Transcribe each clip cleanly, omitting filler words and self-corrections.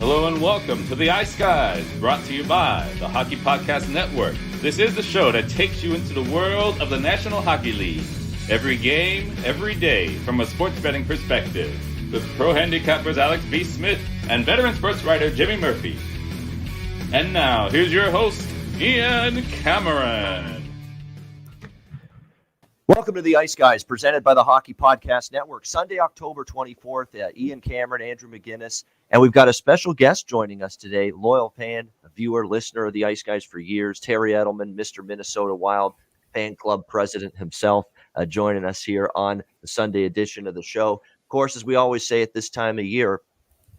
Hello and welcome to the Ice Guys, brought to you by the Hockey Podcast Network. This is the show that takes you into the world of the National Hockey League. Every game, every day, from a sports betting perspective. With pro handicappers Alex B. Smith and veteran sports writer Jimmy Murphy. And now, here's your host, Ian Cameron. Welcome to the Ice Guys, presented by the Hockey Podcast Network. Sunday, October 24th, Ian Cameron, Andrew McInnis, and we've got a special guest joining us today, loyal fan, a viewer, listener of the Ice Guys for years, Terry Edelman, Mr. Minnesota Wild fan club president himself, joining us here on the Sunday edition of the show. Of course, as we always say at this time of year,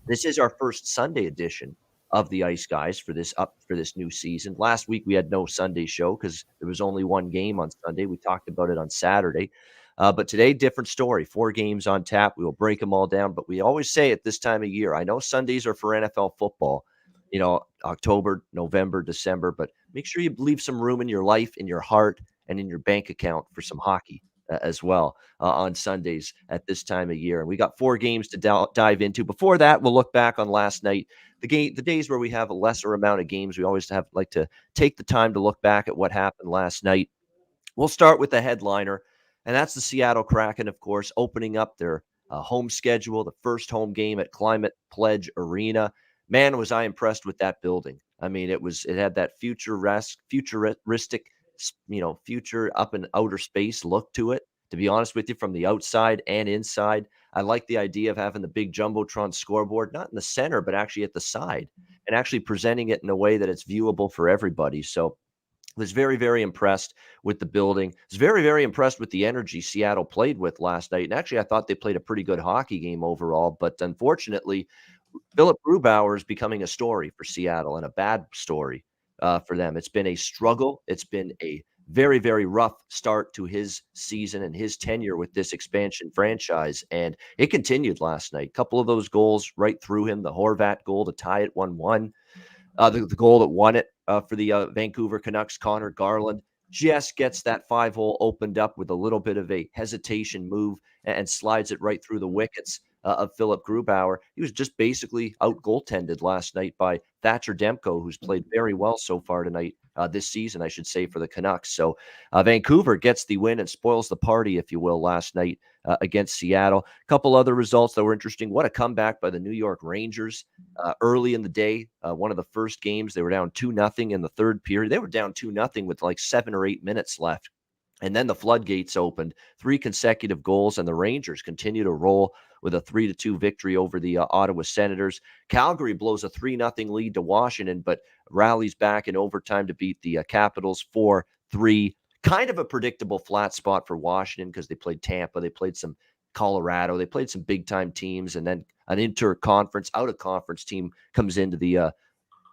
this is our first Sunday edition of the Ice Guys for this new season. Last week we had no Sunday show because there was only one game on Sunday. We talked about it on Saturday. But today, different story. 4 games on tap. We will break them all down. But we always say at this time of year, I know Sundays are for NFL football, October, November, December, but make sure you leave some room in your life, in your heart, and in your bank account for some hockey as well on Sundays at this time of year. And we got 4 games to dive into. Before that, we'll look back on last night. The days where we have a lesser amount of games, we always like to take the time to look back at what happened last night. We'll start with the headliner, and that's the Seattle Kraken, of course, opening up their home schedule, the first home game at Climate Pledge Arena. Man, was I impressed with that building. I mean, it had that futuristic, future up in outer space look to it. To be honest with you, from the outside and inside, I like the idea of having the big Jumbotron scoreboard, not in the center, but actually at the side, and actually presenting it in a way that it's viewable for everybody. So I was very, very impressed with the building. I was very, very impressed with the energy Seattle played with last night. And actually, I thought they played a pretty good hockey game overall. But unfortunately, Philip Grubauer is becoming a story for Seattle, and a bad story for them. It's been a struggle. It's been a very, very rough start to his season and his tenure with this expansion franchise. And it continued last night. A couple of those goals right through him. The Horvat goal to tie it 1-1. The goal that won it for the Vancouver Canucks, Connor Garland, just gets that 5-hole opened up with a little bit of a hesitation move and slides it right through the wickets of Philip Grubauer. He was just basically out-goaltended last night by Thatcher Demko, who's played very well so far tonight, this season, I should say, for the Canucks. So Vancouver gets the win and spoils the party, if you will, last night against Seattle. A couple other results that were interesting. What a comeback by the New York Rangers early in the day. One of the first games, they were down 2-0 in the third period. They were down 2-0 with like 7 or 8 minutes left. And then the floodgates opened, 3 consecutive goals, and the Rangers continue to roll with a 3-2 victory over the Ottawa Senators. Calgary blows a 3-0 lead to Washington, but rallies back in overtime to beat the Capitals 4-3. Kind of a predictable flat spot for Washington because they played Tampa, they played some Colorado, they played some big-time teams, and then an inter-conference, out-of-conference team comes into the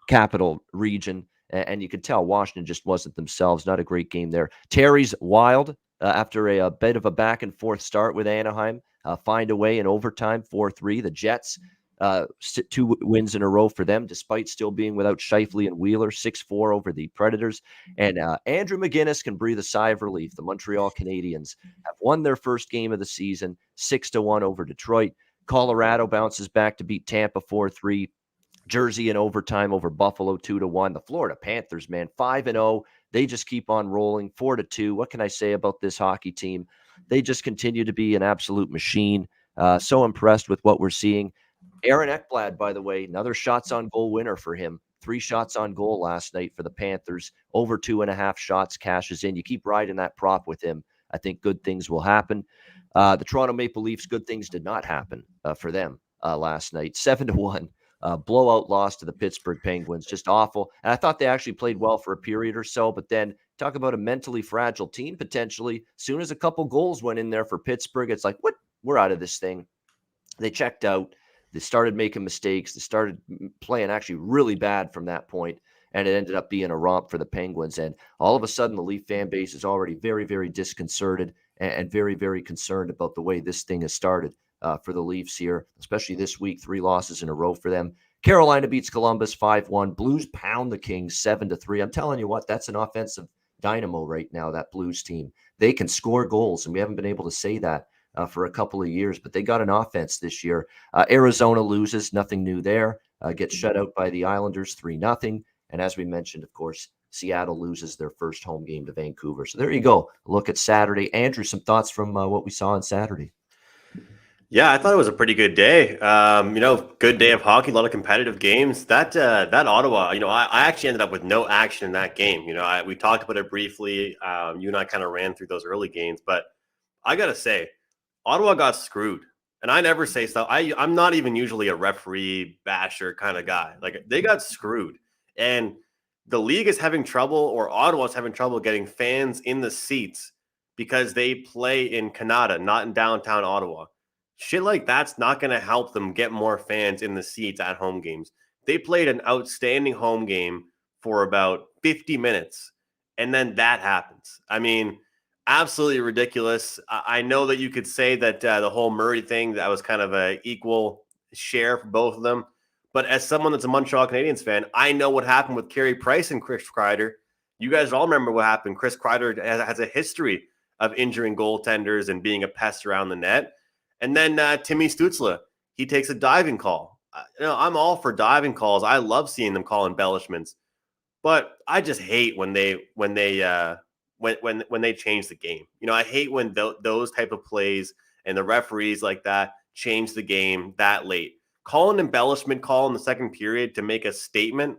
Capital region. And you could tell Washington just wasn't themselves. Not a great game there. Terry's Wild, after a bit of a back-and-forth start with Anaheim, find a way in overtime, 4-3. The Jets, 2 wins in a row for them, despite still being without Scheifele and Wheeler, 6-4 over the Predators. And Andrew McInnis can breathe a sigh of relief. The Montreal Canadiens have won their first game of the season, 6-1 over Detroit. Colorado bounces back to beat Tampa 4-3. Jersey in overtime over Buffalo 2-1. The Florida Panthers, man, 5-0. They just keep on rolling 4-2. What can I say about this hockey team? They just continue to be an absolute machine. So impressed with what we're seeing. Aaron Ekblad, by the way, another shots on goal winner for him. 3 shots on goal last night for the Panthers. Over 2.5 shots cashes in. You keep riding that prop with him. I think good things will happen. The Toronto Maple Leafs, good things did not happen for them last night. 7-1. Blowout loss to the Pittsburgh Penguins, just awful. And I thought they actually played well for a period or so, but then talk about a mentally fragile team potentially. As soon as a couple goals went in there for Pittsburgh, it's like, what? We're out of this thing. They checked out. They started making mistakes. They started playing actually really bad from that point, and it ended up being a romp for the Penguins. And all of a sudden, the Leaf fan base is already very, very disconcerted and very, very concerned about the way this thing has started. For the Leafs here, especially this week, 3 losses in a row for them. Carolina beats Columbus 5-1. Blues pound the Kings 7-3. I'm telling you what, that's an offensive dynamo right now, that Blues team. They can score goals, and we haven't been able to say that for a couple of years, but they got an offense this year. Arizona loses, nothing new there. Gets shut out by the Islanders 3-0. And as we mentioned, of course, Seattle loses their first home game to Vancouver. So there you go. Look at Saturday. Andrew, some thoughts from what we saw on Saturday. Yeah, I thought it was a pretty good day. Good day of hockey, a lot of competitive games. That Ottawa, I actually ended up with no action in that game. We talked about it briefly. You and I kind of ran through those early games, but I gotta say, Ottawa got screwed. And I never say stuff. I'm not even usually a referee basher kind of guy. Like, they got screwed, and the league is having trouble, or Ottawa's having trouble getting fans in the seats because they play in Canada, not in downtown Ottawa. Shit like that's not going to help them get more fans in the seats at home games. They played an outstanding home game for about 50 minutes, and then that happens. I mean, absolutely ridiculous. I know that you could say that the whole Murray thing, that was kind of a equal share for both of them. But as someone that's a Montreal Canadiens fan, I know what happened with Carey Price and Chris Kreider. You guys all remember what happened. Chris Kreider has a history of injuring goaltenders and being a pest around the net. And then Timmy Stützle, he takes a diving call. I'm all for diving calls. I love seeing them call embellishments, but I just hate when they change the game. I hate when those type of plays and the referees like that change the game that late. Call an embellishment call in the second period to make a statement,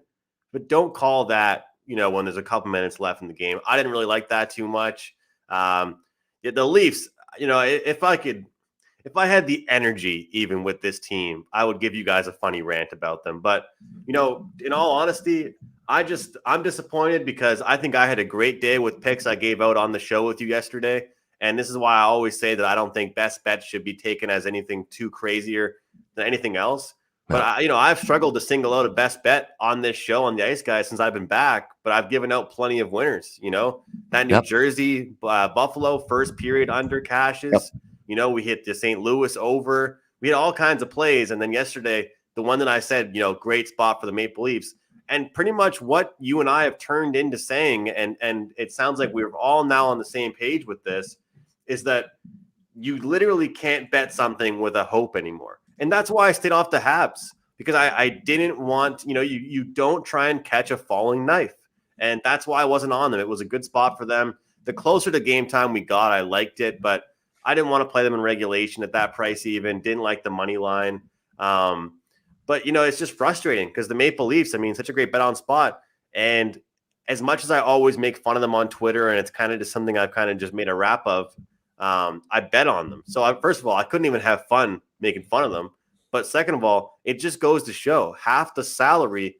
but don't call that when there's a couple minutes left in the game. I didn't really like that too much. The Leafs, if I had the energy even with this team, I would give you guys a funny rant about them. But, in all honesty, I'm disappointed because I think I had a great day with picks I gave out on the show with you yesterday. And this is why I always say that I don't think best bets should be taken as anything too crazier than anything else. But, I've struggled to single out a best bet on this show on the Ice Guys since I've been back. But I've given out plenty of winners, that New Jersey, Buffalo first period under cashes. Yep. We hit the St. Louis over. We had all kinds of plays. And then yesterday, the one that I said, great spot for the Maple Leafs. And pretty much what you and I have turned into saying, and it sounds like we're all now on the same page with this, is that you literally can't bet something with a hope anymore. And that's why I stayed off the Habs, because I didn't want, you don't try and catch a falling knife. And that's why I wasn't on them. It was a good spot for them. The closer to game time we got, I liked it, but I didn't want to play them in regulation at that price even. Didn't like the money line. But, it's just frustrating because the Maple Leafs, such a great bet on spot. And as much as I always make fun of them on Twitter, and it's kind of just something I've kind of just made a wrap of, I bet on them. So first of all, I couldn't even have fun making fun of them. But second of all, it just goes to show half the salary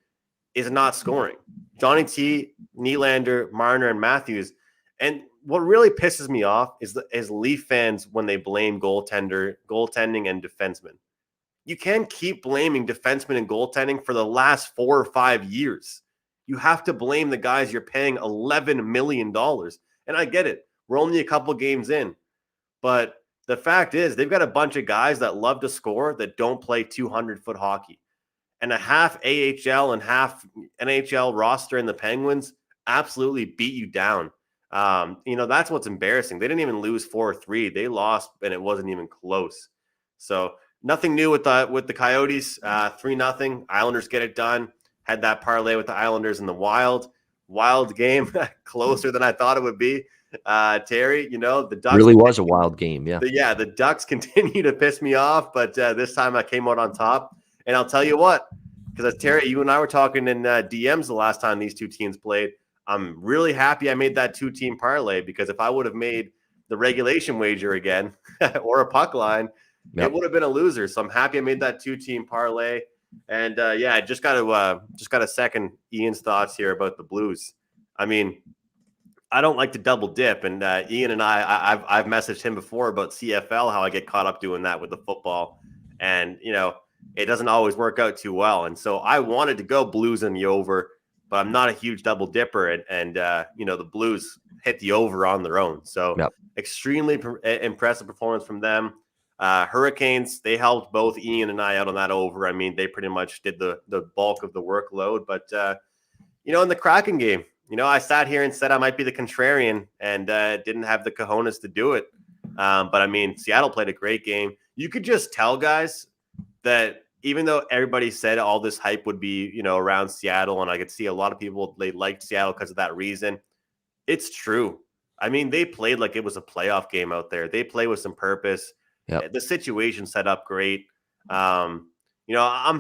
is not scoring. Johnny T, Nylander, Marner, and Matthews. And what really pisses me off is Leaf fans when they blame goaltending and defensemen. You can't keep blaming defensemen and goaltending for the last 4 or 5 years. You have to blame the guys you're paying $11 million. And I get it. We're only a couple games in. But the fact is, they've got a bunch of guys that love to score that don't play 200-foot hockey. And a half AHL and half NHL roster in the Penguins absolutely beat you down. That's what's embarrassing. They didn't even lose 4-3. They lost, and it wasn't even close. So nothing new with the Coyotes. 3-0. Islanders get it done. Had that parlay with the Islanders in the Wild game, closer than I thought it would be. Terry, the Ducks really was a wild game. Yeah. The Ducks continue to piss me off, but this time I came out on top. And I'll tell you what, because Terry, you and I were talking in DMs the last time these two teams played. I'm really happy I made that 2-team parlay, because if I would have made the regulation wager again or a puck line, it would have been a loser. So I'm happy I made that 2-team parlay. And I just got to second Ian's thoughts here about the Blues. I don't like to double dip, and Ian and I've messaged him before about CFL, how I get caught up doing that with the football, and it doesn't always work out too well. And so I wanted to go Blues in the over, but I'm not a huge double dipper, and the Blues hit the over on their own. So extremely impressive performance from them. Hurricanes, they helped both Ian and I out on that over. They pretty much did the bulk of the workload, but in the Kraken game, I sat here and said I might be the contrarian and didn't have the cojones to do it. But I mean, Seattle played a great game. You could just tell, guys, that even though everybody said all this hype would be, around Seattle, and I could see a lot of people, they liked Seattle because of that reason. It's true. I mean, they played like it was a playoff game out there. They play with some purpose. Yep. The situation set up great. I'm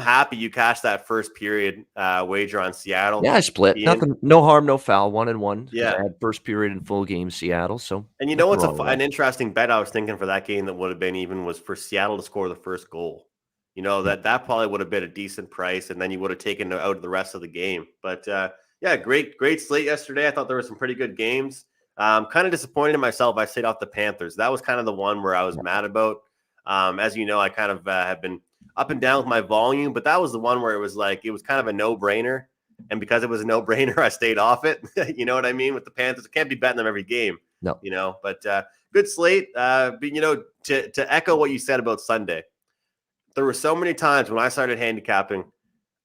happy you cashed that first period wager on Seattle. Yeah, I split. Nothing, no harm, no foul. 1-1. Yeah. I had first period in full game Seattle. So, and what's an interesting bet I was thinking for that game that would have been even was for Seattle to score the first goal. That probably would have been a decent price, and then you would have taken out the rest of the game. But great slate yesterday. I thought there were some pretty good games. Kind of disappointed in myself. I stayed off the Panthers. That was kind of the one where I was mad about. As you know, I kind of have been up and down with my volume, but that was the one where it was kind of a no-brainer. And because it was a no-brainer, I stayed off it. You know what I mean? With the Panthers, I can't be betting them every game. No. But good slate. But, to echo what you said about Sunday, there were so many times when I started handicapping,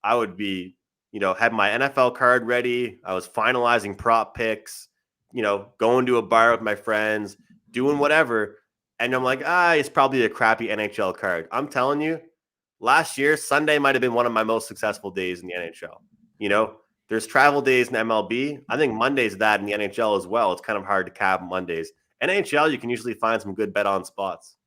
I would be, had my NFL card ready. I was finalizing prop picks, going to a bar with my friends, doing whatever. And I'm like, it's probably a crappy NHL card. I'm telling you, last year, Sunday might have been one of my most successful days in the NHL. There's travel days in MLB. I think Monday's that in the NHL as well. It's kind of hard to cap Mondays. NHL, you can usually find some good bet on spots.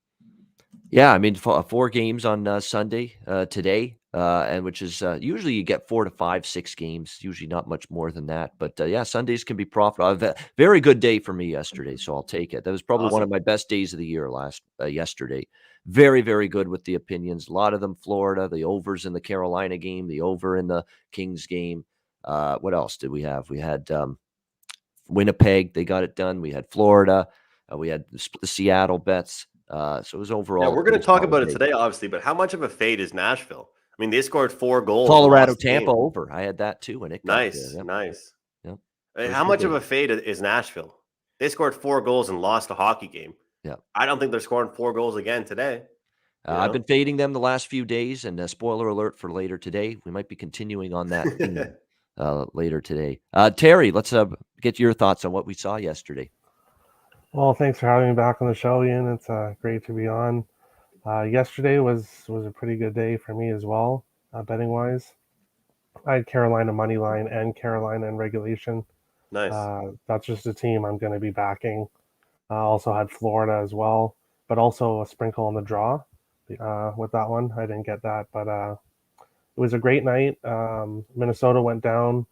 Yeah, I mean, 4 games on Sunday today, and which is usually you get 4 to 5, 6 games, usually not much more than that. But Sundays can be profitable. Very good day for me yesterday, so I'll take it. That was probably one of my best days of the year yesterday. Very, very good with the opinions. A lot of them Florida, the overs in the Carolina game, the over in the Kings game. What else did we have? We had Winnipeg. They got it done. We had Florida. We had the Seattle bets. So it was overall. Yeah, we're going to talk about it today, obviously, but how much of a fade is Nashville? I mean, they scored 4 goals. Colorado, Tampa over. I had that too. And it nice. Yep. How much of a fade is Nashville? They scored 4 goals and lost a hockey game. Yeah. I don't think they're scoring 4 goals again today. I've been fading them the last few days, and spoiler alert for later today. We might be continuing on that theme, later today. Terry, let's get your thoughts on what we saw yesterday. Well, thanks for having me back on the show, Ian. It's great to be on. Yesterday was a pretty good day for me as well, betting wise. I had Carolina money line and Carolina in regulation. Nice. That's just a team I'm going to be backing. I also had Florida as well, but also a sprinkle on the draw with that one. I didn't get that, but it was a great night. Minnesota went down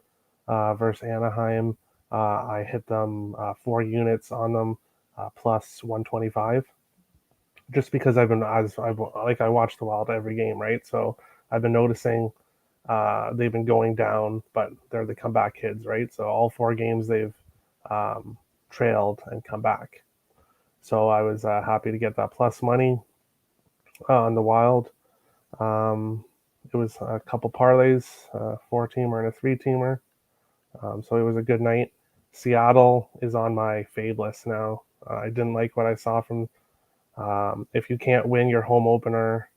versus Anaheim. I hit them 4 units on them. Plus 125, just because I watched the Wild every game, right? So I've been noticing they've been going down, but they're the comeback kids, right? So all 4 games they've trailed and come back. So I was happy to get that plus money on the Wild. It was a couple parlays, a 4-teamer and a 3-teamer. So it was a good night. Seattle is on my fade list now. I didn't like what I saw from. If you can't win your home opener,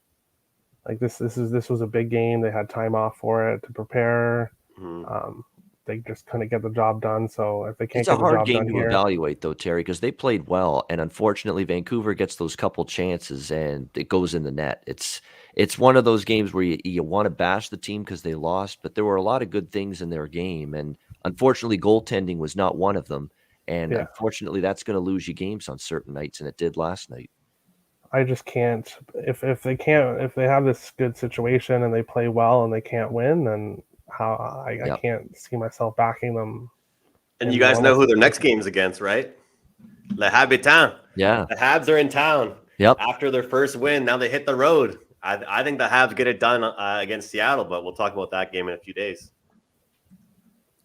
like this was a big game. They had time off for it to prepare. Mm-hmm. They just couldn't get the job done. So if they can't get the job done here, it's a hard game to evaluate, though, Terry, because they played well, and unfortunately, Vancouver gets those couple chances and it goes in the net. It's one of those games where you want to bash the team because they lost, but there were a lot of good things in their game, and unfortunately, goaltending was not one of them. And unfortunately, that's going to lose you games on certain nights, and it did last night. I just can't. If they have this good situation and they play well and they can't win, then I can't see myself backing them. And you guys know who their next game's against, right? Le Habitants. Yeah, the Habs are in town. Yep. After their first win, now they hit the road. I think the Habs get it done against Seattle, but we'll talk about that game in a few days.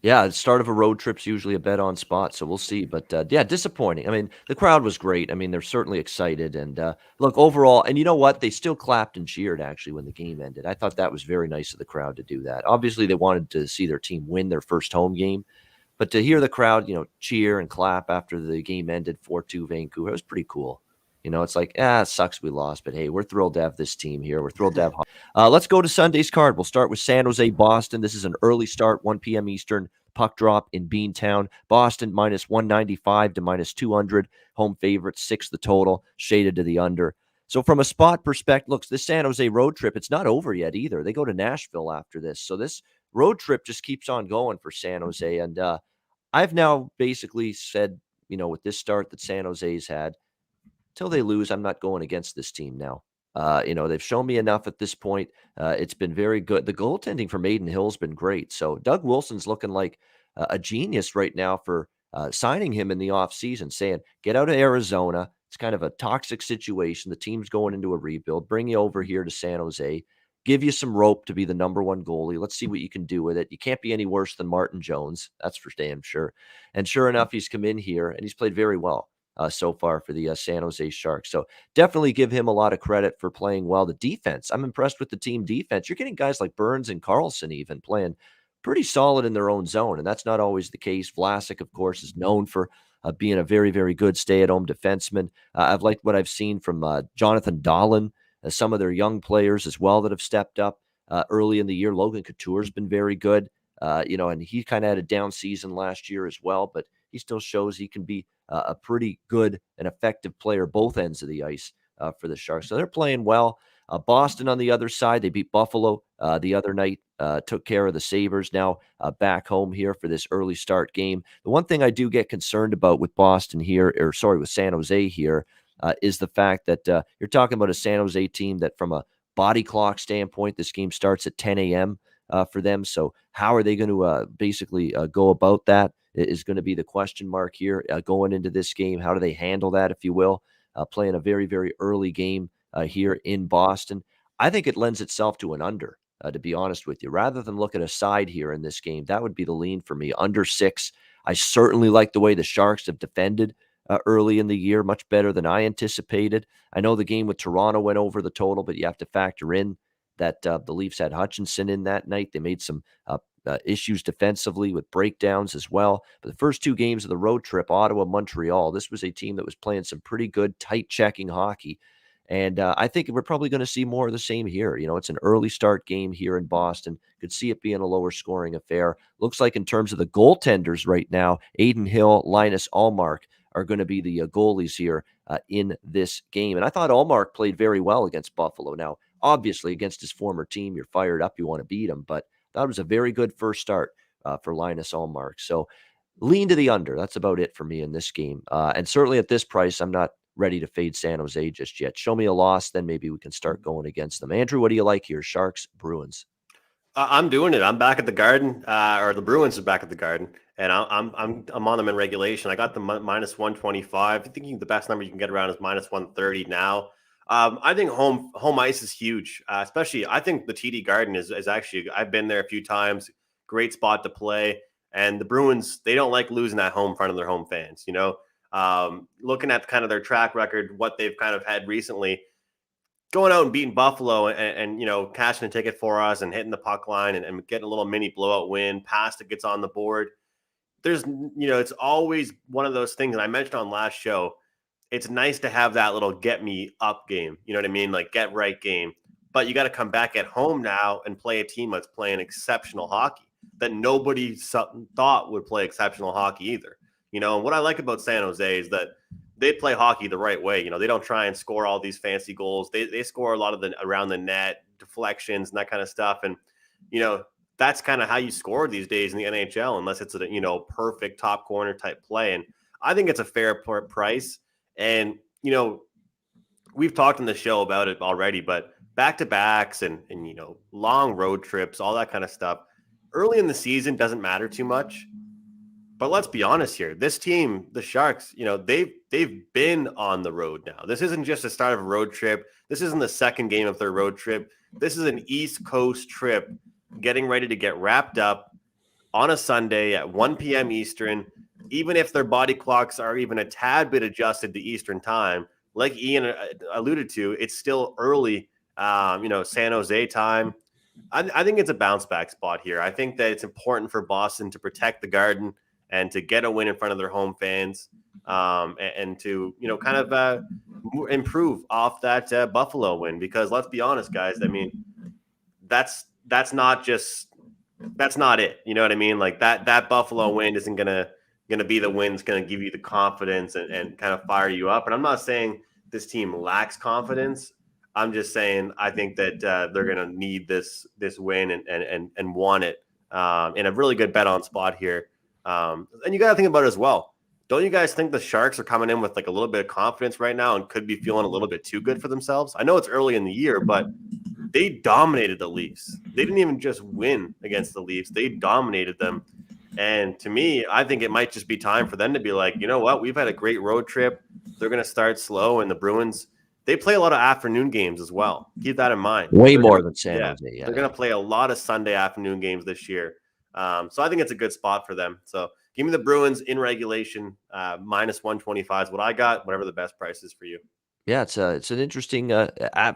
Yeah, the start of a road trip's usually a bet on spot, so we'll see. But disappointing. I mean, the crowd was great. I mean, they're certainly excited. And look, overall, and you know what? They still clapped and cheered, actually, when the game ended. I thought that was very nice of the crowd to do that. Obviously, they wanted to see their team win their first home game. But to hear the crowd, cheer and clap after the game ended 4-2 Vancouver, it was pretty cool. It's like, it sucks we lost, but hey, we're thrilled to have this team here. We're thrilled to have. Let's go to Sunday's card. We'll start with San Jose, Boston. This is an early start, 1 p.m. Eastern. puck drop in Beantown. Boston minus 195 to minus 200. Home favorite, 6 the total, shaded to the under. So from a spot perspective, looks this San Jose road trip, it's not over yet either. They go to Nashville after this. So this road trip just keeps on going for San Jose. And I've now basically said, with this start that San Jose's had, till they lose, I'm not going against this team now. They've shown me enough at this point. It's been very good. The goaltending for Maiden Hill's been great. So Doug Wilson's looking like a genius right now for signing him in the offseason, saying, get out of Arizona. It's kind of a toxic situation. The team's going into a rebuild. Bring you over here to San Jose. Give you some rope to be the number one goalie. Let's see what you can do with it. You can't be any worse than Martin Jones. That's for damn sure. And sure enough, he's come in here and he's played very well so far for the San Jose Sharks. So definitely give him a lot of credit for playing well. The defense, I'm impressed with the team defense. You're getting guys like Burns and Carlson even playing pretty solid in their own zone, and that's not always the case. Vlasic, of course, is known for being a very, very good stay-at-home defenseman. I've liked what I've seen from Jonathan Dahlen, some of their young players as well that have stepped up early in the year. Logan Couture's been very good, and he kind of had a down season last year as well, but he still shows he can be a pretty good and effective player both ends of the ice for the Sharks. So they're playing well. Boston on the other side, they beat Buffalo the other night, took care of the Sabres. Now back home here for this early start game. The one thing I do get concerned about with Boston here, with San Jose here, is the fact that you're talking about a San Jose team that from a body clock standpoint, this game starts at 10 a.m. For them. So how are they going to basically go about that is going to be the question mark here going into this game. How do they handle that, if you will, playing a very, very early game here in Boston? I think it lends itself to an under, to be honest with you. Rather than look at a side here in this game, that would be the lean for me. Under 6. I certainly like the way the Sharks have defended early in the year, much better than I anticipated. I know the game with Toronto went over the total, but you have to factor in that the Leafs had Hutchinson in that night. They made some issues defensively with breakdowns as well. But the first 2 games of the road trip, Ottawa, Montreal, this was a team that was playing some pretty good, tight checking hockey. And I think we're probably going to see more of the same here. It's an early start game here in Boston. Could see it being a lower scoring affair. Looks like in terms of the goaltenders right now, Adin Hill, Linus Ullmark are going to be the goalies here in this game. And I thought Ullmark played very well against Buffalo. Now, obviously, against his former team, you're fired up. You want to beat him. But that was a very good first start for Linus Ullmark. So lean to the under. That's about it for me in this game. And certainly at this price, I'm not ready to fade San Jose just yet. Show me a loss, then maybe we can start going against them. Andrew, what do you like here? Sharks, Bruins? I'm doing it. I'm back at the Garden, or the Bruins are back at the Garden, and I'm on them in regulation. I got the minus 125. I think the best number you can get around is minus 130 now. I think home ice is huge, especially I think the TD Garden is actually, I've been there a few times, great spot to play. And the Bruins, they don't like losing at home in front of their home fans. Looking at kind of their track record, what they've kind of had recently, going out and beating Buffalo and cashing a ticket for us and hitting the puck line and getting a little mini blowout win, pass that gets on the board. There's, it's always one of those things. And I mentioned on last show, it's nice to have that little get me up game. You know what I mean? Like get right game. But you got to come back at home now and play a team that's playing exceptional hockey that nobody thought would play exceptional hockey either. And what I like about San Jose is that they play hockey the right way. They don't try and score all these fancy goals. They score a lot of the around the net, deflections and that kind of stuff. And, that's kind of how you score these days in the NHL, unless it's a, perfect top corner type play. And I think it's a fair price. And, we've talked on the show about it already, but back-to-backs and long road trips, all that kind of stuff, early in the season doesn't matter too much. But let's be honest here. This team, the Sharks, they've been on the road now. This isn't just the start of a road trip. This isn't the second game of their road trip. This is an East Coast trip getting ready to get wrapped up on a Sunday at 1 p.m. Eastern. Even if their body clocks are even a tad bit adjusted to Eastern time, like Ian alluded to, it's still early, San Jose time. I think it's a bounce back spot here. I think that it's important for Boston to protect the Garden and to get a win in front of their home fans, and to, kind of improve off that Buffalo win. Because let's be honest, guys, I mean, that's not just that's not it. You know what I mean? Like that Buffalo win isn't gonna be the win that's gonna give you the confidence and kind of fire you up. And I'm not saying this team lacks confidence. I'm just saying I think that they're gonna need this win and want it in a really good bet on spot here. And you got to think about it as well. Don't you guys think the Sharks are coming in with like a little bit of confidence right now and could be feeling a little bit too good for themselves? I know it's early in the year, but they dominated the Leafs. They didn't even just win against the Leafs. They dominated them. And to me, I think it might just be time for them to be like, you know what? We've had a great road trip. They're going to start slow. And the Bruins, they play a lot of afternoon games as well. Keep that in mind. Way more than San Jose. Yeah, they're going to play a lot of Sunday afternoon games this year. So I think it's a good spot for them. So give me the Bruins in regulation. Minus 125 is what I got. Whatever the best price is for you. Yeah, it's an interesting,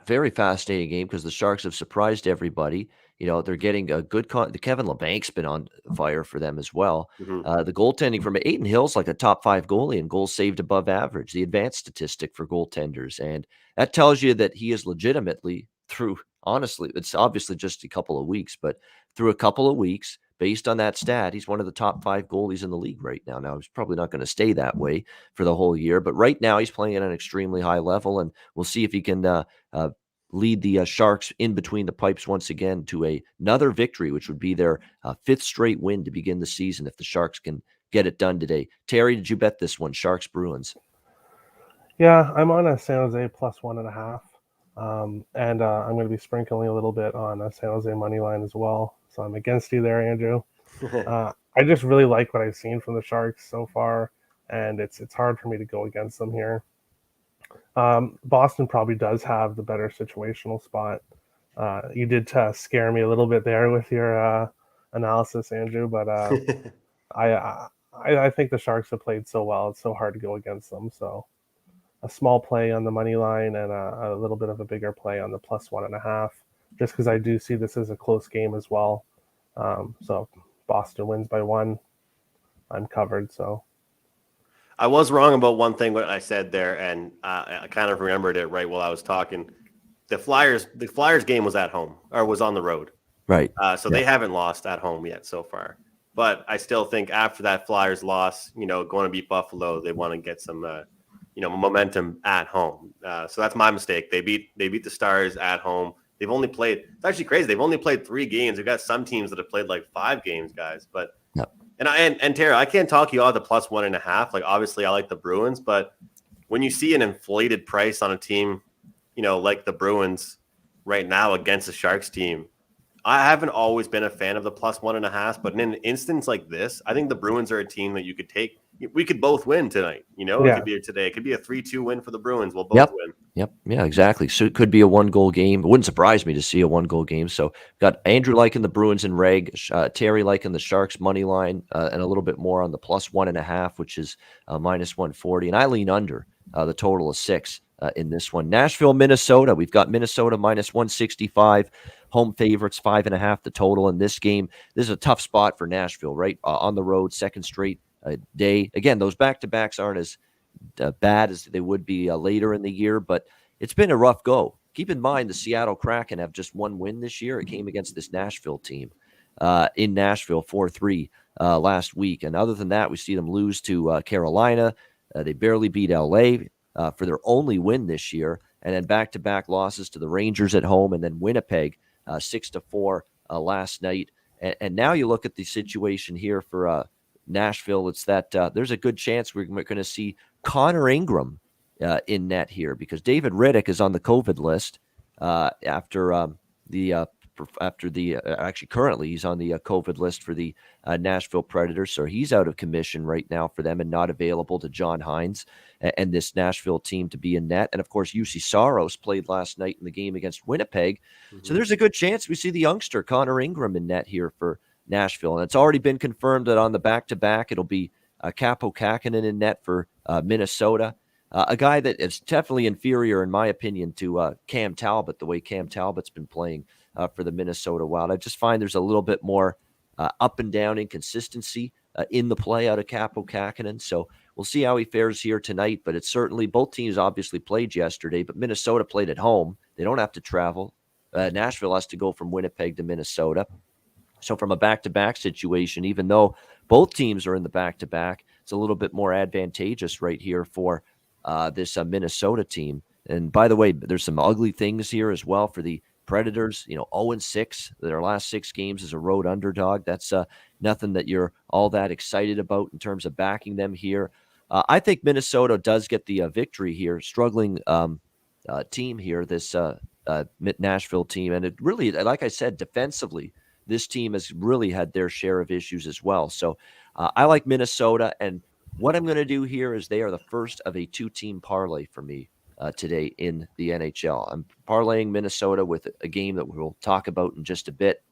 very fascinating game because the Sharks have surprised everybody. You know, they're getting a good Kevin LeBank's been on fire for them as well. Mm-hmm. The goaltending from Aiden Hill's like a top 5 goalie and goals saved above average, the advanced statistic for goaltenders. And that tells you that he is legitimately honestly, it's obviously just a couple of weeks, but through a couple of weeks, based on that stat, he's one of the top 5 goalies in the league right now. Now, he's probably not going to stay that way for the whole year, but right now he's playing at an extremely high level, and we'll see if he can lead the Sharks in between the pipes once again to another victory, which would be their 5th straight win to begin the season if the Sharks can get it done today. Terry, did you bet this one, Sharks Bruins? Yeah, I'm on a San Jose plus 1.5. And I'm going to be sprinkling a little bit on a San Jose money line as well. So I'm against you there, Andrew. I just really like what I've seen from the Sharks so far, and it's hard for me to go against them here. Boston probably does have the better situational spot. You did scare me a little bit there with your analysis, Andrew, but I think the Sharks have played so well. It's so hard to go against them. So a small play on the money line and a little bit of a bigger play on the plus 1.5, just because I do see this as a close game as well. So Boston wins by 1. I'm covered. So I was wrong about one thing what I said there, and I kind of remembered it right while I was talking. The Flyers game was at home or was on the road, right? So they haven't lost at home yet so far. But I still think after that Flyers loss, going to beat Buffalo, they want to get some momentum at home. So that's my mistake. They beat the Stars at home. They've only played. It's actually crazy. They've only played 3 games. We've got some teams that have played like 5 games, guys. But yep. And Tara, I can't talk you out of the plus 1.5. Like obviously, I like the Bruins, but when you see an inflated price on a team, like the Bruins right now against the Sharks team, I haven't always been a fan of the plus 1.5. But in an instance like this, I think the Bruins are a team that you could take. We could both win tonight. It could be today. It could be a 3-2 win for the Bruins. We'll both win. Yep. Yeah, exactly. So it could be a 1-goal game. It wouldn't surprise me to see a 1-goal game. So got Andrew liking the Bruins and reg, Terry liking the Sharks money line, and a little bit more on the plus 1.5, which is minus 140. And I lean under the total of 6 in this one. Nashville, Minnesota. We've got Minnesota minus 165. Home favorites 5.5 the total in this game. This is a tough spot for Nashville, right? On the road, second straight day. Again, those back-to-backs aren't as bad as they would be later in the year, but it's been a rough go. Keep in mind the Seattle Kraken have just 1 win this year. It came against this Nashville team in Nashville 4-3 last week. And other than that, we see them lose to Carolina. They barely beat LA for their only win this year. And then back-to-back losses to the Rangers at home and then Winnipeg 6-4 last night. And now you look at the situation here for Nashville. It's that there's a good chance we're going to see Connor Ingram in net here because David Riddick is on the COVID list currently he's on the COVID list for the Nashville Predators. So he's out of commission right now for them and not available to John Hines and this Nashville team to be in net. And of course, UC Saros played last night in the game against Winnipeg. Mm-hmm. So there's a good chance we see the youngster Connor Ingram in net here for Nashville. And it's already been confirmed that on the back-to-back, it'll be Kaapo Kähkönen in net for Minnesota. A guy that is definitely inferior, in my opinion, to Cam Talbot, the way Cam Talbot's been playing for the Minnesota Wild. I just find there's a little bit more up and down inconsistency in the play out of Kaapo Kähkönen. So we'll see how he fares here tonight. But it's certainly, both teams obviously played yesterday, but Minnesota played at home. They don't have to travel. Nashville has to go from Winnipeg to Minnesota. So from a back-to-back situation, even though both teams are in the back-to-back, it's a little bit more advantageous right here for this Minnesota team. And by the way, there's some ugly things here as well for the Predators. 0-6. Their last 6 games as a road underdog. That's nothing that you're all that excited about in terms of backing them here. I think Minnesota does get the victory here. Struggling team here, this Nashville team. And it really, like I said, defensively, this team has really had their share of issues as well. So I like Minnesota. And what I'm going to do here is they are the first of a 2-team parlay for me today in the NHL. I'm parlaying Minnesota with a game that we'll talk about in just a bit.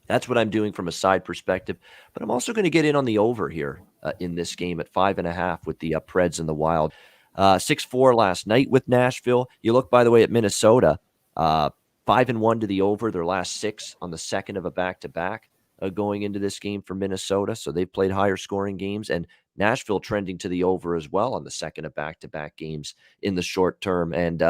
That's what I'm doing from a side perspective. But I'm also going to get in on the over here in this game at 5.5 with the Preds and the Wild. 6-4 last night with Nashville. You look, by the way, at Minnesota, 5-1 to the over, their last 6 on the second of a back-to-back going into this game for Minnesota. So they've played higher scoring games, and Nashville trending to the over as well on the second of back-to-back games in the short term. And,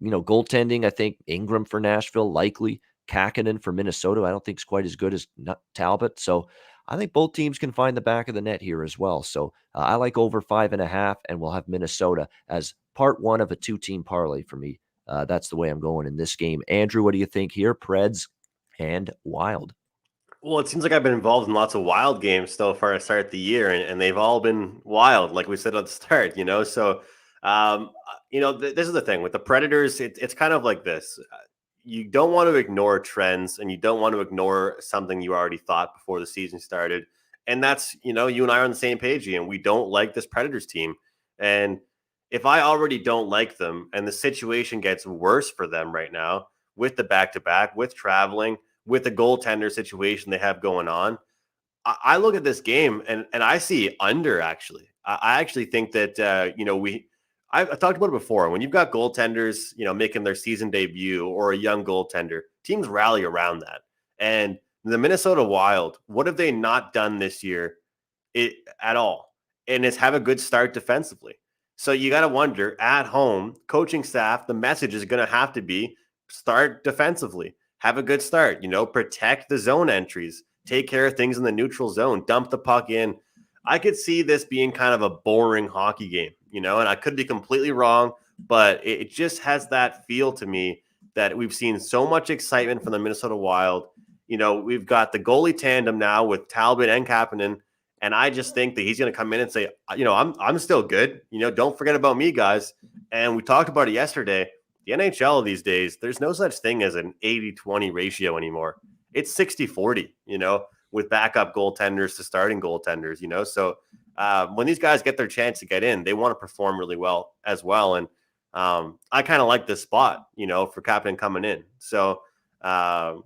goaltending, I think Ingram for Nashville, likely. Kakinen for Minnesota, I don't think is quite as good as Talbot. So I think both teams can find the back of the net here as well. So I like over 5.5, and we'll have Minnesota as part 1 of a 2-team parlay for me. That's the way I'm going in this game. Andrew, what do you think here? Preds and Wild. Well, it seems like I've been involved in lots of Wild games so far to start the year, and they've all been wild, like we said at the start, So, this is the thing with the Predators. It's kind of like this. You don't want to ignore trends, and you don't want to ignore something you already thought before the season started. And that's, you and I are on the same page, Ian. We don't like this Predators team. And if I already don't like them and the situation gets worse for them right now with the back-to-back, with traveling, with the goaltender situation they have going on, I look at this game and I see under, actually. I actually think that, I've talked about it before. When you've got goaltenders, making their season debut or a young goaltender, teams rally around that. And the Minnesota Wild, what have they not done this year at all? And it's have a good start defensively. So you got to wonder, at home, coaching staff, the message is going to have to be start defensively. Have a good start, protect the zone entries, take care of things in the neutral zone, dump the puck in. I could see this being kind of a boring hockey game, and I could be completely wrong, but it just has that feel to me that we've seen so much excitement from the Minnesota Wild. We've got the goalie tandem now with Talbot and Kapanen, and I just think that he's going to come in and say, I'm still good. Don't forget about me, guys. And we talked about it yesterday. The NHL these days, there's no such thing as an 80-20 ratio anymore. It's 60-40, with backup goaltenders to starting goaltenders, So when these guys get their chance to get in, they want to perform really well as well. And I kind of like this spot, for Kapanen coming in. So I'm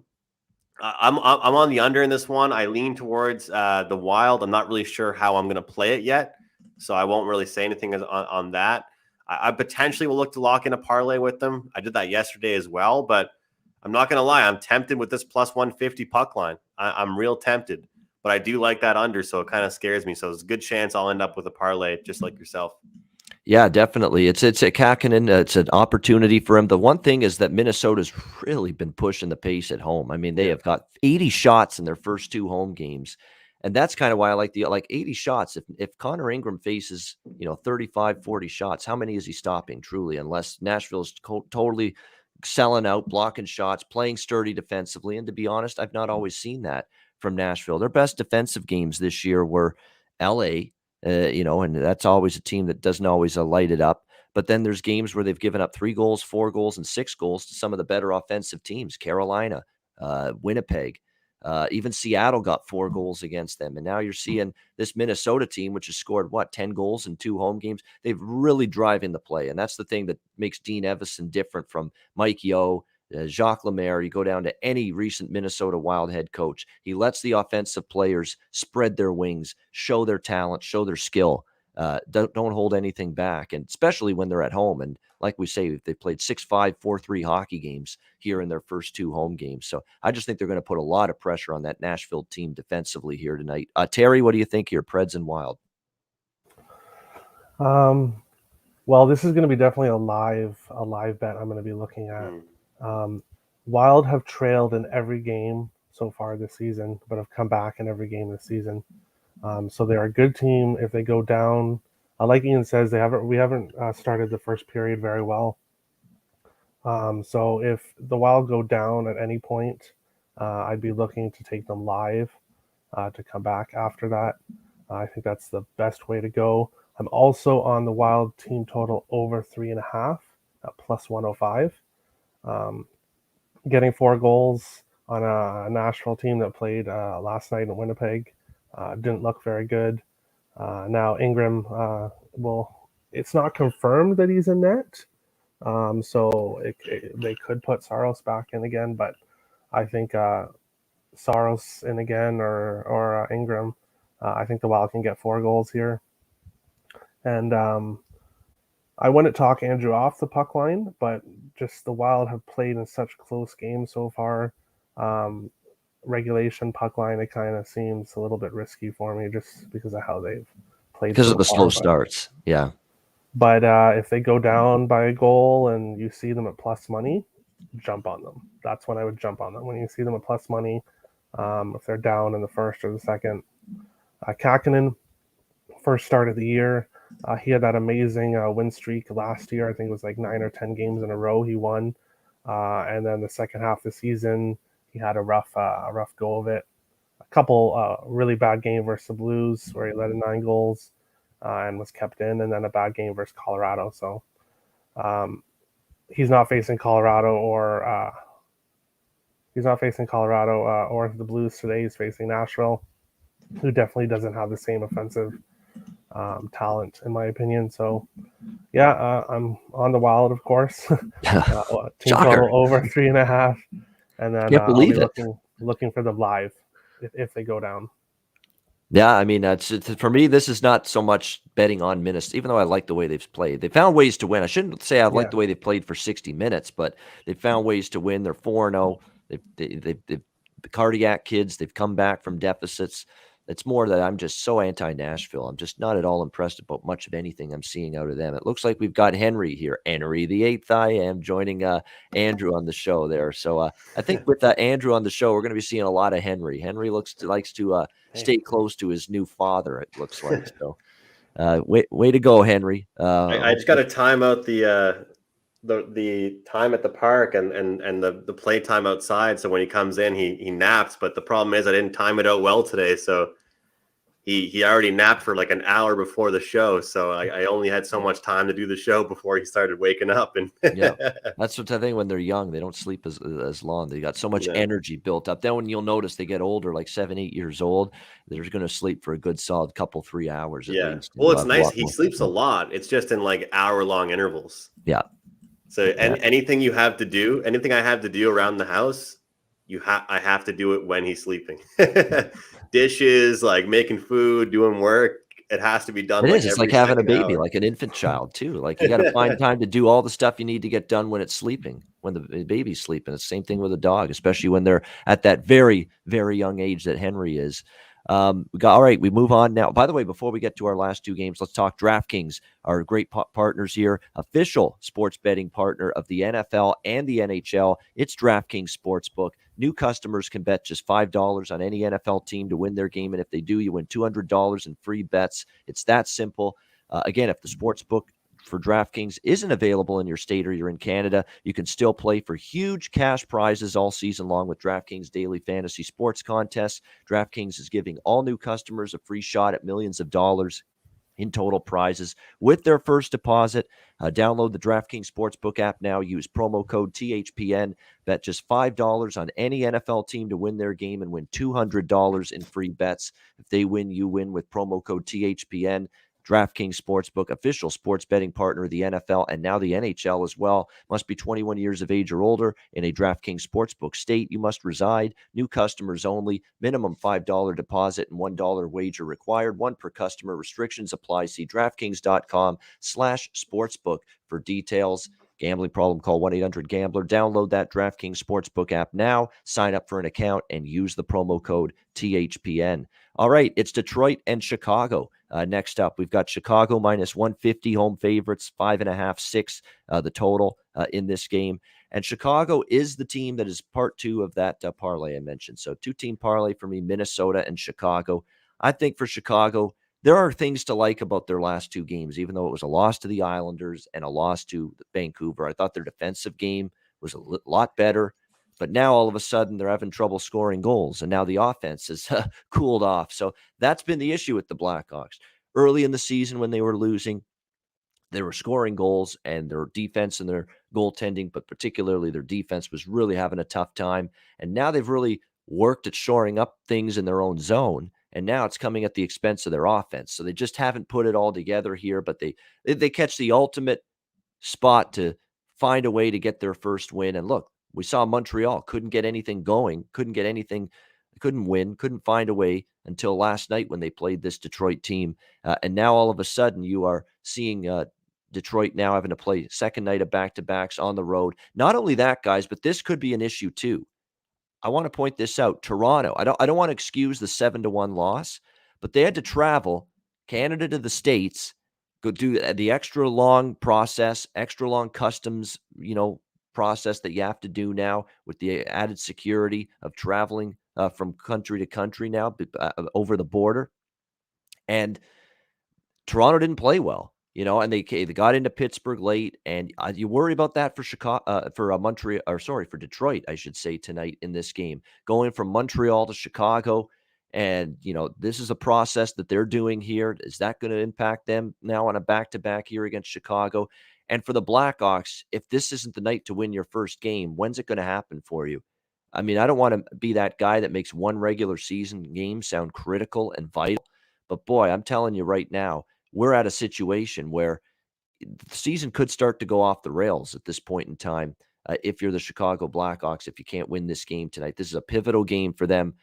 on the under in this one. I lean towards the Wild. I'm not really sure how I'm going to play it yet, so I won't really say anything on that. I potentially will look to lock in a parlay with them. I did that yesterday as well, but I'm not going to lie. I'm tempted with this plus 150 puck line. I'm real tempted, but I do like that under, so it kind of scares me. So it's a good chance I'll end up with a parlay just like yourself. Yeah, definitely. It's a Kakinen. It's an opportunity for him. The one thing is that Minnesota's really been pushing the pace at home. I mean, they have got 80 shots in their first 2 home games. And that's kind of why I like 80 shots. If Connor Ingram faces, 35, 40 shots, how many is he stopping truly? Unless Nashville's totally selling out, blocking shots, playing sturdy defensively. And to be honest, I've not always seen that from Nashville. Their best defensive games this year were LA, and that's always a team that doesn't always light it up. But then there's games where they've given up 3 goals, 4 goals, and 6 goals to some of the better offensive teams. Carolina, Winnipeg. Even Seattle got 4 goals against them. And now you're seeing this Minnesota team, which has scored, 10 goals in 2 home games. They've really driving the play. And that's the thing that makes Dean Evison different from Mike Yeo, Jacques Lemaire. You go down to any recent Minnesota Wild head coach. He lets the offensive players spread their wings, show their talent, show their skill. Don't hold anything back, and especially when they're at home. And like we say, they played 6-5, 4-3 hockey games here in their first 2 home games. So I just think they're going to put a lot of pressure on that Nashville team defensively here tonight. Terry, what do you think here, Preds and Wild? Well, this is going to be definitely a live bet I'm going to be looking at. Wild have trailed in every game so far this season, but have come back in every game this season. So they're a good team. If they go down, like Ian says, we haven't started the first period very well. So if the Wild go down at any point, I'd be looking to take them live to come back after that. I think that's the best way to go. I'm also on the Wild team total over 3.5 at plus 105. Getting 4 goals on a Nashville team that played last night in Winnipeg didn't look very good. Now Ingram it's not confirmed that he's in net. So they could put Saros back in again, but I think Saros in again or Ingram. I think the Wild can get 4 goals here. And I wouldn't talk Andrew off the puck line, but just the Wild have played in such close games so far. Regulation puck line, it kind of seems a little bit risky for me just because of how they've played. Because of the slow starts, yeah. But if they go down by a goal and you see them at plus money, jump on them. That's when I would jump on them. When you see them at plus money, if they're down in the first or the second. Kakkonen, first start of the year, he had that amazing win streak last year. I think it was like 9 or 10 games in a row he won. And then the second half of the season, he had a rough go of it. A couple really bad games versus the Blues where he let in 9 goals and was kept in, and then a bad game versus Colorado. So he's not facing Colorado or the Blues today. He's facing Nashville, who definitely doesn't have the same offensive talent, in my opinion. So, yeah, I'm on the Wild, of course. Team total over 3.5, and then I'll be looking for them live if they go down. Yeah, I mean, for me, this is not so much betting on Minnesota, even though I like the way they've played. They found ways to win. I shouldn't say I like the way they played for 60 minutes, but they found ways to win. They're 4-0. They've the cardiac kids. They've come back from deficits. It's more that I'm just so anti-Nashville. I'm just not at all impressed about much of anything I'm seeing out of them. It looks like we've got Henry here. Henry the 8th I am joining Andrew on the show there. So I think with Andrew on the show, we're going to be seeing a lot of Henry. Henry likes to stay close to his new father, it looks like. So way to go, Henry. I just got to time out the time at the park and the play time outside. So when he comes in, he naps. But the problem is I didn't time it out well today. So he already napped for like an hour before the show. So I only had so much time to do the show before he started waking up. And yeah, that's what I think. When they're young, they don't sleep as long. They got so much energy built up. Then when you'll notice they get older, like 7-8 years old, they're going to sleep for a good solid 3 hours at least. Well, it's nice. He sleeps a lot. It's just in like hour-long intervals. Yeah. So anything I have to do around the house, I have to do it when he's sleeping. Dishes, like making food, doing work, it has to be done. It's like having a baby, like an infant child too. Like you got to find time to do all the stuff you need to get done when it's sleeping, when the baby's sleeping. It's the same thing with a dog, especially when they're at that very, very young age that Henry is. All right, we move on now. By the way, before we get to our last 2 games, let's talk DraftKings, our great partners here, official sports betting partner of the NFL and the NHL. It's DraftKings Sportsbook. New customers can bet just $5 on any NFL team to win their game, and if they do, you win $200 in free bets. It's that simple. Again, if the sportsbook for DraftKings isn't available in your state or you're in Canada, you can still play for huge cash prizes all season long with DraftKings Daily Fantasy Sports Contests. DraftKings is giving all new customers a free shot at millions of dollars in total prizes with their first deposit. Download the DraftKings Sportsbook app now. Use promo code THPN. Bet just $5 on any NFL team to win their game and win $200 in free bets. If they win, you win with promo code THPN. DraftKings Sportsbook, official sports betting partner of the NFL and now the NHL as well. Must be 21 years of age or older in a DraftKings Sportsbook state. You must reside. New customers only. Minimum $5 deposit and $1 wager required. 1 per customer. Restrictions apply. See DraftKings.com/sportsbook for details. Gambling problem, call 1-800-GAMBLER. Download that DraftKings Sportsbook app now. Sign up for an account and use the promo code THPN. All right, it's Detroit and Chicago. Next up, we've got Chicago minus 150 home favorites, 5.5, 6 the total in this game. And Chicago is the team that is part 2 of that parlay I mentioned. So 2-team parlay for me, Minnesota and Chicago. I think for Chicago, there are things to like about their last 2 games, even though it was a loss to the Islanders and a loss to Vancouver. I thought their defensive game was a lot better. But now all of a sudden they're having trouble scoring goals, and now the offense has cooled off. So that's been the issue with the Blackhawks. Early in the season when they were losing, they were scoring goals, and their defense and their goaltending, but particularly their defense, was really having a tough time. And now they've really worked at shoring up things in their own zone, and now it's coming at the expense of their offense. So they just haven't put it all together here, but they catch the ultimate spot to find a way to get their first win. And look, we saw Montreal couldn't get anything going, couldn't win, couldn't find a way until last night when they played this Detroit team. And now all of a sudden you are seeing Detroit now having to play second night of back-to-backs on the road. Not only that, guys, but this could be an issue too. I want to point this out. Toronto, I don't want to excuse the 7-1 loss, but they had to travel Canada to the States, go do the extra long process, extra long customs, process that you have to do now with the added security of traveling from country to country now over the border. And Toronto didn't play well, and they got into Pittsburgh late, and you worry about that for for Detroit, I should say, tonight in this game, going from Montreal to Chicago. And, this is a process that they're doing here. Is that going to impact them now on a back-to-back here against Chicago? And for the Blackhawks, if this isn't the night to win your first game, when's it going to happen for you? I mean, I don't want to be that guy that makes one regular season game sound critical and vital. But boy, I'm telling you right now, we're at a situation where the season could start to go off the rails at this point in time. If you're the Chicago Blackhawks, if you can't win this game tonight, this is a pivotal game for them.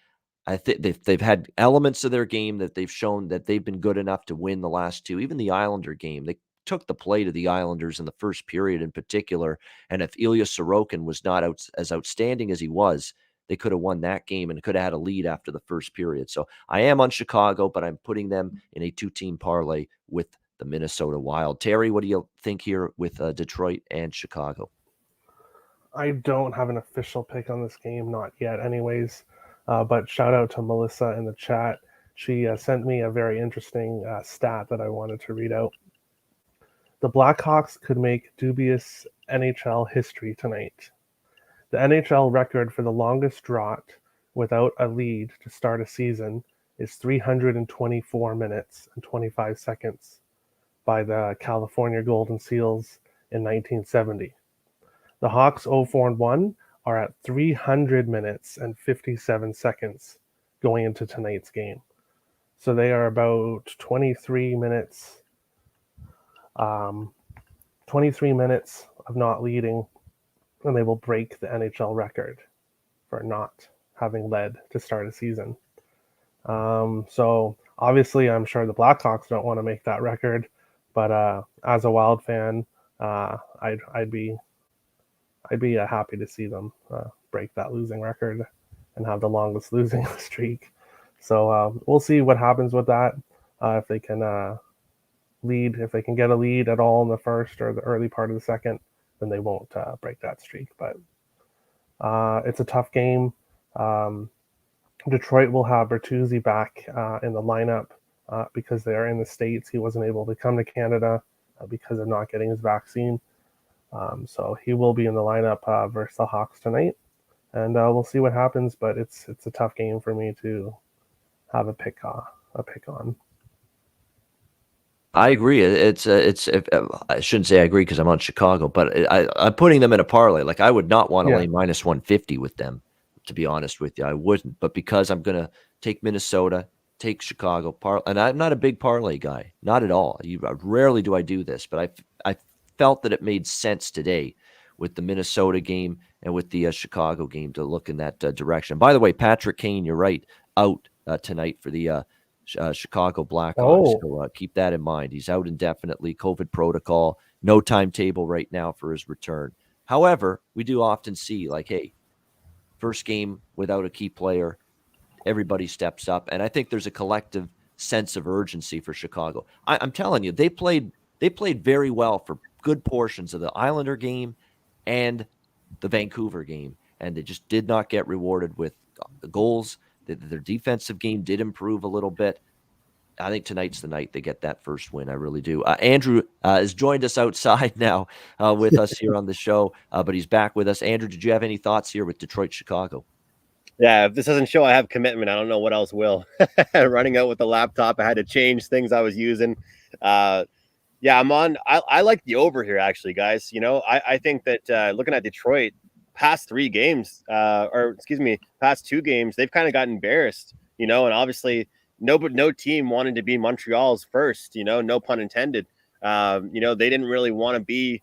I think they've had elements of their game that they've shown that they've been good enough to win the last 2. Even the Islander game, they took the play to the Islanders in the first period in particular. And if Ilya Sorokin was not as outstanding as he was, they could have won that game and could have had a lead after the first period. So I am on Chicago, but I'm putting them in a 2-team parlay with the Minnesota Wild. Terry, what do you think here with Detroit and Chicago? I don't have an official pick on this game, not yet anyways. But shout out to Melissa in the chat. She sent me a very interesting stat that I wanted to read out. The Blackhawks could make dubious NHL history tonight. The NHL record for the longest drought without a lead to start a season is 324 minutes and 25 seconds by the California Golden Seals in 1970. The Hawks 0-4-1 are at 300 minutes and 57 seconds going into tonight's game. So they are about 23 minutes of not leading, and they will break the NHL record for not having led to start a season. So obviously I'm sure the Blackhawks don't want to make that record, but as a Wild fan, I'd be happy to see them break that losing record and have the longest losing streak. So we'll see what happens with that. If they can if they can get a lead at all in the first or the early part of the second, then they won't break that streak. But it's a tough game. Detroit will have Bertuzzi back in the lineup because they are in the States. He wasn't able to come to Canada because of not getting his vaccine. So he will be in the lineup versus the Hawks tonight, and we'll see what happens. But it's a tough game for me to have a pick on. I agree. I shouldn't say I agree because I'm on Chicago, but I'm putting them in a parlay. Like I would not want to lay minus 150 with them, to be honest with you. I wouldn't, but because I'm gonna take Minnesota, take Chicago, and I'm not a big parlay guy, not at all. Rarely do I do this, but I felt that it made sense today with the Minnesota game and with the Chicago game to look in that direction. By the way, Patrick Kane, you're right, out tonight for the Chicago Blackhawks. So keep that in mind. He's out indefinitely, COVID protocol, no timetable right now for his return. However, we do often see hey, first game without a key player, everybody steps up. And I think there's a collective sense of urgency for Chicago. I'm telling you, they played very well for good portions of the Islander game and the Vancouver game, and they just did not get rewarded with the goals. Their defensive game did improve a little bit. I think tonight's the night they get that first win. I really do. Andrew has joined us outside now with us here on the show, but he's back with us. Andrew, did you have any thoughts here with Detroit, Chicago? Yeah, if this doesn't show I have commitment, I don't know what else will. Running out with the laptop, I had to change things I was using. Yeah, I'm on. I like the over here, actually, guys. I think that looking at Detroit, past 3 games, past 2 games, they've kind of got embarrassed, and obviously no team wanted to be Montreal's first, no pun intended. They didn't really want to be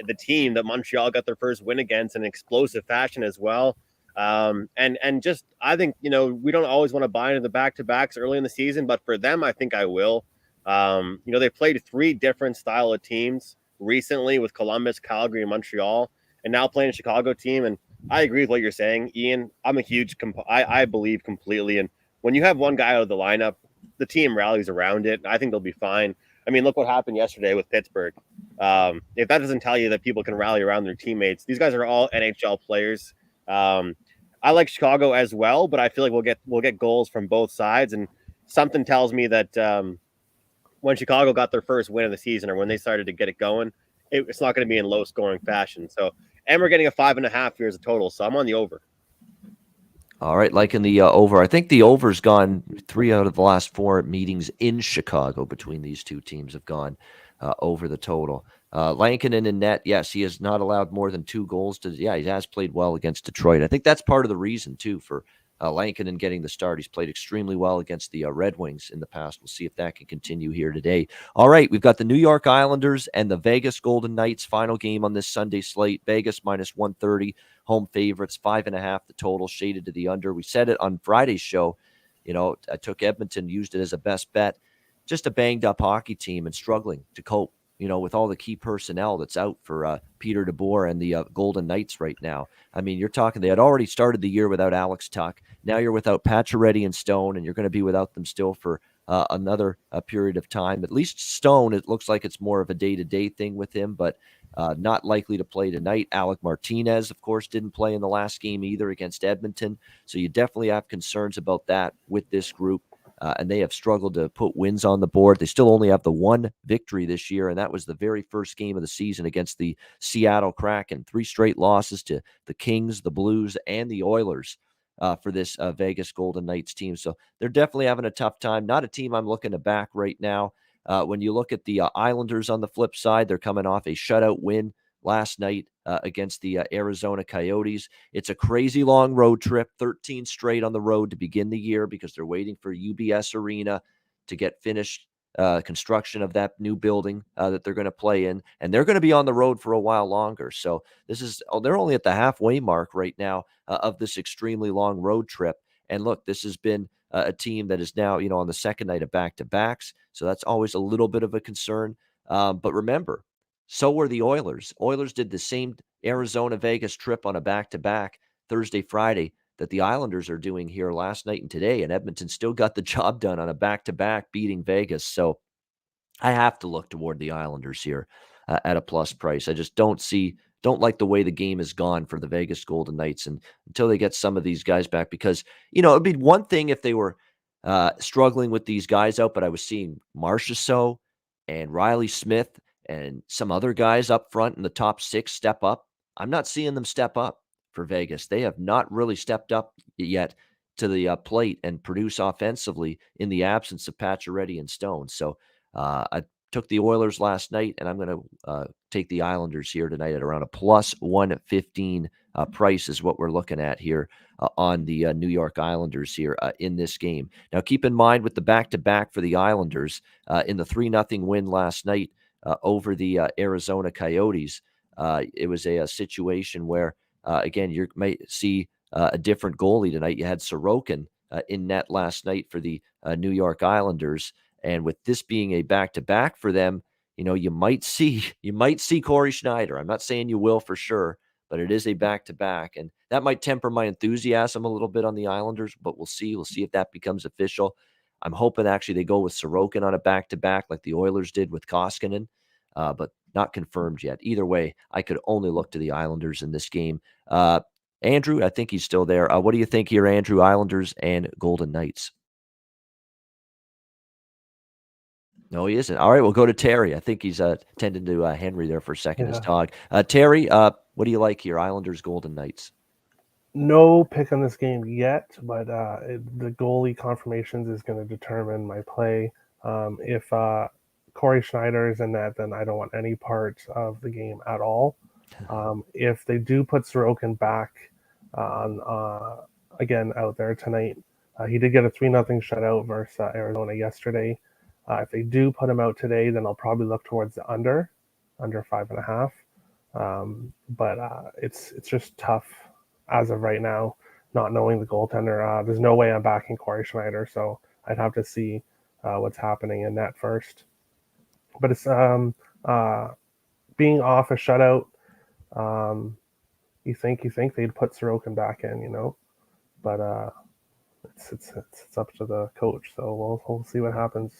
the team that Montreal got their first win against in explosive fashion as well. And just, I think, we don't always want to buy into the back-to-backs early in the season, but for them, I think I will. They played 3 different style of teams recently with Columbus, Calgary, and Montreal, and now playing a Chicago team. And I agree with what you're saying, Ian. I'm a huge, I believe completely. And when you have one guy out of the lineup, the team rallies around it. I think they'll be fine. I mean, look what happened yesterday with Pittsburgh. If that doesn't tell you that people can rally around their teammates, these guys are all NHL players. I like Chicago as well, but I feel like we'll get goals from both sides. And something tells me that when Chicago got their first win of the season, or when they started to get it going, it's not going to be in low scoring fashion. So, and we're getting a 5.5 here as a total. So I'm on the over. All right, liking the over. I think the over's gone 3 out of the last 4 meetings in Chicago between these two teams have gone over the total. Lankinen in net, yes, he has not allowed more than 2 goals. He has played well against Detroit. I think that's part of the reason, too, for Lankinen getting the start. He's played extremely well against the Red Wings in the past. We'll see if that can continue here today. All right, we've got the New York Islanders and the Vegas Golden Knights final game on this Sunday slate. Vegas minus 130, home favorites, 5.5 the total, shaded to the under. We said it on Friday's show. I took Edmonton, used it as a best bet. Just a banged-up hockey team and struggling to cope, with all the key personnel that's out for Peter DeBoer and the Golden Knights right now. I mean, you're talking, they had already started the year without Alex Tuck. Now you're without Pacioretty and Stone, and you're going to be without them still for another period of time. At least Stone, it looks like it's more of a day-to-day thing with him, but not likely to play tonight. Alec Martinez, of course, didn't play in the last game either against Edmonton. So you definitely have concerns about that with this group. And they have struggled to put wins on the board. They still only have the 1 victory this year, and that was the very first game of the season against the Seattle Kraken. 3 straight losses to the Kings, the Blues, and the Oilers for this Vegas Golden Knights team. So they're definitely having a tough time. Not a team I'm looking to back right now. When you look at the Islanders on the flip side, they're coming off a shutout win last night against the Arizona Coyotes. It's a crazy long road trip, 13 straight on the road to begin the year because they're waiting for UBS Arena to get finished construction of that new building that they're going to play in. And they're going to be on the road for a while longer. So they're only at the halfway mark right now of this extremely long road trip. And look, this has been a team that is now, on the second night of back-to-backs. So that's always a little bit of a concern. But remember, so were the Oilers. Oilers did the same Arizona-Vegas trip on a back-to-back Thursday, Friday that the Islanders are doing here last night and today, and Edmonton still got the job done on a back-to-back beating Vegas. So I have to look toward the Islanders here at a plus price. I just don't like the way the game has gone for the Vegas Golden Knights, and until they get some of these guys back, because, it'd be one thing if they were struggling with these guys out, but I was seeing Marchessault and Riley Smith and some other guys up front in the top 6 step up. I'm not seeing them step up for Vegas. They have not really stepped up yet to the plate and produce offensively in the absence of Pacioretty and Stone. So I took the Oilers last night, and I'm going to take the Islanders here tonight at around a plus 115 price is what we're looking at here on the New York Islanders here in this game. Now, keep in mind with the back-to-back for the Islanders in the 3-0 win last night, over the Arizona Coyotes. It was a situation where, again, you might see a different goalie tonight. You had Sorokin in net last night for the New York Islanders. And with this being a back-to-back for them, you might see Corey Schneider. I'm not saying you will for sure, but it is a back-to-back. And that might temper my enthusiasm a little bit on the Islanders, but we'll see. We'll see if that becomes official. I'm hoping actually they go with Sorokin on a back-to-back like the Oilers did with Koskinen. But not confirmed yet. Either way, I could only look to the Islanders in this game. Andrew, I think he's still there. What do you think here, Andrew? Islanders and Golden Knights? No, he isn't. All right, we'll go to Terry. I think he's tending to Henry there for a second, his dog. Terry, what do you like here? Islanders, Golden Knights? No pick on this game yet, but the goalie confirmations is going to determine my play. If Corey Schneider is in that, then I don't want any part of the game at all. If they do put Sorokin back again out there tonight, he did get a 3-0 shutout versus Arizona yesterday. If they do put him out today, then I'll probably look towards the under 5.5. But it's just tough as of right now, not knowing the goaltender. There's no way I'm backing Corey Schneider, so I'd have to see what's happening in net first. But it's being off a shutout. You think they'd put Sorokin back in, but it's up to the coach. So we'll see what happens.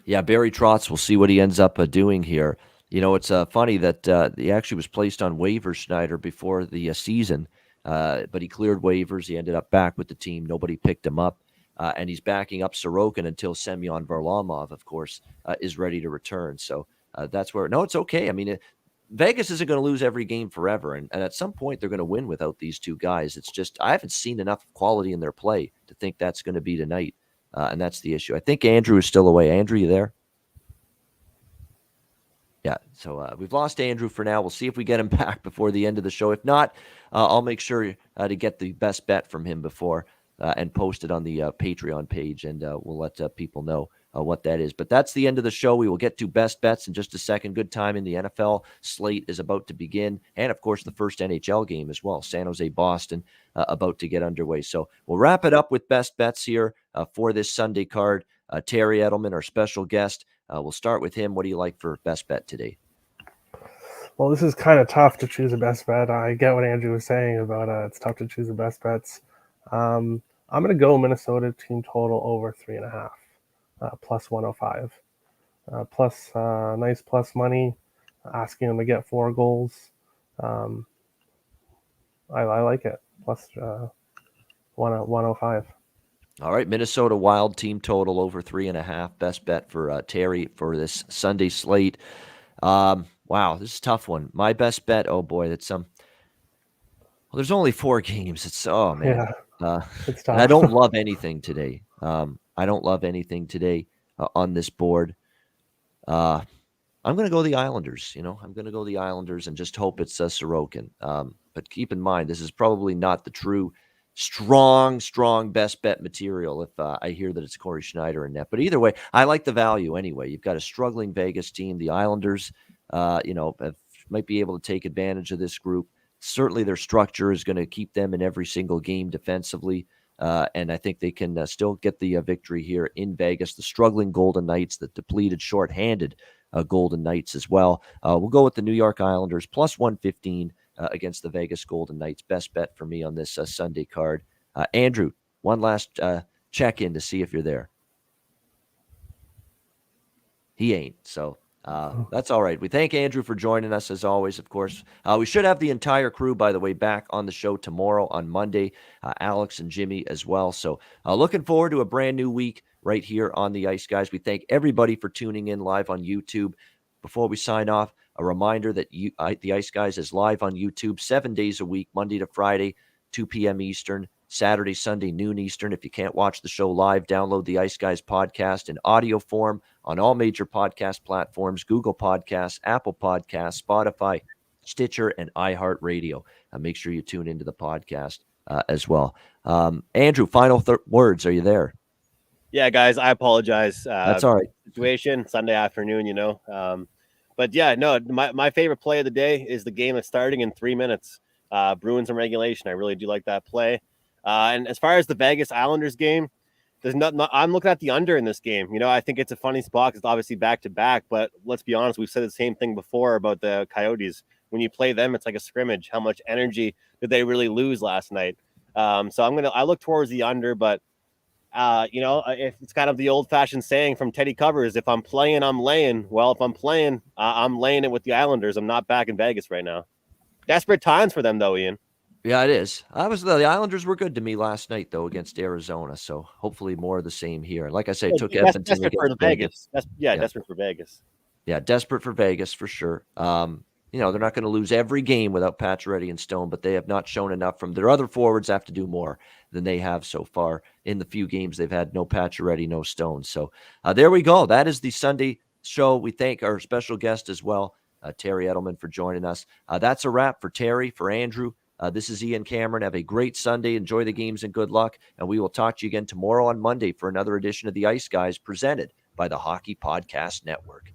Yeah, Barry Trotz, we'll see what he ends up doing here. It's funny that he actually was placed on waivers, Schneider, before the season, but he cleared waivers. He ended up back with the team. Nobody picked him up, and he's backing up Sorokin until Semyon Varlamov, of course, is ready to return. So that's where – no, it's okay. I mean, Vegas isn't going to lose every game forever, and at some point they're going to win without these two guys. It's just I haven't seen enough quality in their play to think that's going to be tonight. And that's the issue. I think Andrew is still away. Andrew, you there? Yeah, so we've lost Andrew for now. We'll see if we get him back before the end of the show. If not, I'll make sure to get the best bet from him before and post it on the Patreon page, and we'll let people know what that is. But that's the end of the show. We will get to best bets in just a second. Good time in the NFL slate is about to begin. And, of course, the first NHL game as well, San Jose, Boston, about to get underway. So we'll wrap it up with best bets here for this Sunday card. Terry Edelman, our special guest. We'll start with him. What do you like for best bet today? Well, this is kind of tough to choose a best bet. I get what Andrew was saying about it's tough to choose the best bets. I'm going to go Minnesota team total over 3.5. Plus 105. Nice plus money, asking them to get 4 goals. I like it. Plus 105. All right, Minnesota Wild team total over 3.5. Best bet for Terry for this Sunday slate. Wow, this is a tough one. My best bet, oh boy, that's well, there's only 4 games. It's man. Yeah, it's tough. I don't love anything today. I don't love anything today on this board. I'm going to go the Islanders. I'm going to go the Islanders and just hope it's Sorokin. But keep in mind, this is probably not the true strong best bet material if I hear that it's Corey Schneider in net. But either way, I like the value anyway. You've got a struggling Vegas team. The Islanders, might be able to take advantage of this group. Certainly their structure is going to keep them in every single game defensively. And I think they can still get the victory here in Vegas. The struggling Golden Knights, the depleted, shorthanded Golden Knights as well. We'll go with the New York Islanders plus 115 against the Vegas Golden Knights. Best bet for me on this Sunday card. Andrew, one last check-in to see if you're there. He ain't, so that's all right. We thank Andrew for joining us as always, of course. We should have the entire crew, by the way, back on the show tomorrow on Monday, Alex and Jimmy as well. So looking forward to a brand new week right here on the Ice Guys. We thank everybody for tuning in live on YouTube. Before we sign off, a reminder that the Ice Guys is live on YouTube 7 days a week, Monday to Friday, 2 p.m. Eastern, Saturday, Sunday, noon Eastern. If you can't watch the show live, download the Ice Guys podcast in audio form on all major podcast platforms, Google Podcasts, Apple Podcasts, Spotify, Stitcher, and iHeartRadio. Make sure you tune into the podcast as well. Andrew, final words. Are you there? Yeah, guys, I apologize. That's all right. Situation, Sunday afternoon, But yeah, no, my favorite play of the day is the game that's starting in 3 minutes. Bruins in regulation. I really do like that play. And as far as the Vegas Islanders game, I'm looking at the under in this game. I think it's a funny spot. It's obviously back to back, but let's be honest. We've said the same thing before about the Coyotes. When you play them, it's like a scrimmage. How much energy did they really lose last night? So I look towards the under, but If it's kind of the old-fashioned saying from Teddy Covers, if I'm playing, I'm laying. Well, if I'm playing, I'm laying it with the Islanders. I'm not back in Vegas right now. Desperate times for them, though, Ian. Yeah, it is. The Islanders were good to me last night, though, against Arizona. So hopefully more of the same here. Like I say, took Edmonton desperate for against Vegas. Desperate for Vegas. Yeah, desperate for Vegas for sure. They're not going to lose every game without Pacioretty and Stone, but they have not shown enough from their other forwards have to do more than they have so far in the few games they've had. No Pacioretty, no Stone. So there we go. That is the Sunday show. We thank our special guest as well, Terry Edelman, for joining us. That's a wrap for Terry, for Andrew. This is Ian Cameron. Have a great Sunday. Enjoy the games and good luck. And we will talk to you again tomorrow on Monday for another edition of the Ice Guys presented by the Hockey Podcast Network.